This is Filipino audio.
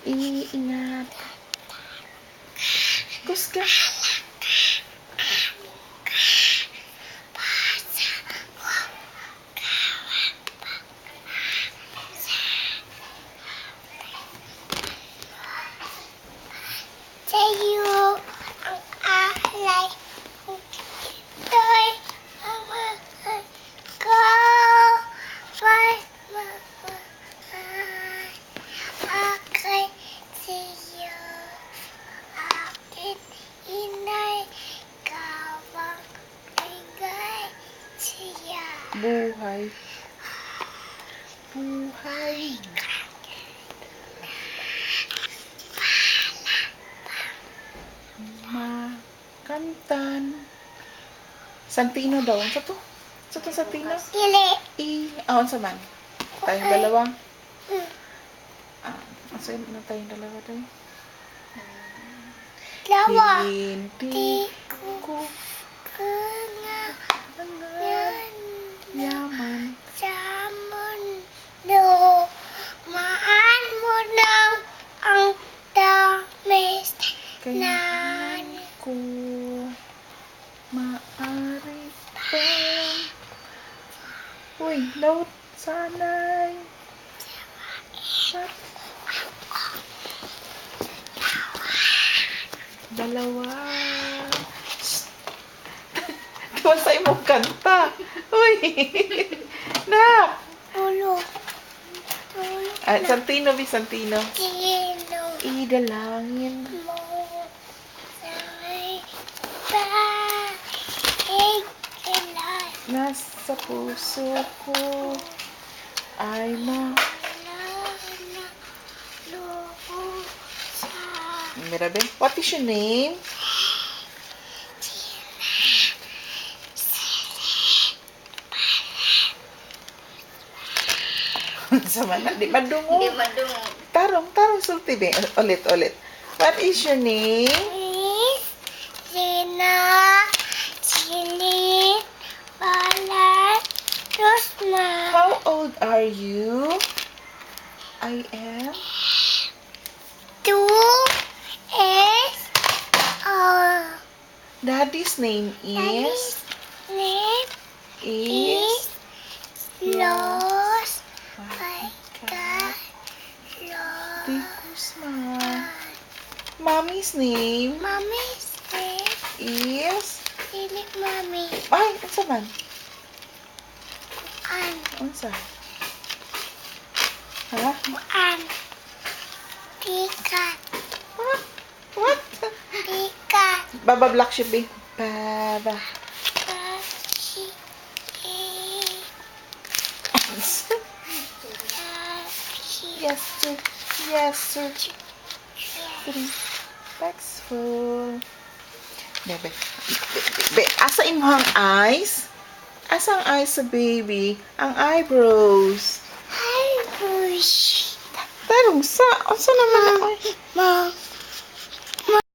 Ingat. Kus ka. Sa'yo ang alay ito'y amahan ko. Akin sa'yo, akin inay, kawang bigay siya. Buhay. Buhay. Makantan. Santino daw. Sa to? Sa to Santino? Dili. Aon sa man. Tayong dalawa. Masaya na tayong dalawa tayo. Lawa. Hindi Ko ko kangayan yaman. sa mundo. Maan mo lang ang tamis Kaya na ko maari bang uy, laut sanay dalawa. Tuwasay mo kanta. Uy. Nak. ulo. Santino, Santino. Sino Idalangin. mo sa'y pag-ikilan? Nasa puso ko ay Mirabe, what is your name? Sama na, di madungo. Di madungo. Tarong, sulti be. Ulit. What is your name? Sina, Sili, Balat, Rosma. How old are you? I am 2 is Daddy's name Daddy's is name is Los Pagka Di Guzman. Mommy's name Mommy's name is Sili Mommy. ay, unsa man? An Unsa? Ha? An Pikat What? Pikat Baba Black Sheep eh. Baba. Kashi Yes, sir. Yes, sir. 3 bags full. Bebe. Asa imong eyes? Asa ang eyes sa baby? Ang eyebrows. Hi, Bush. Tarong sa. Asa naman ang Mom.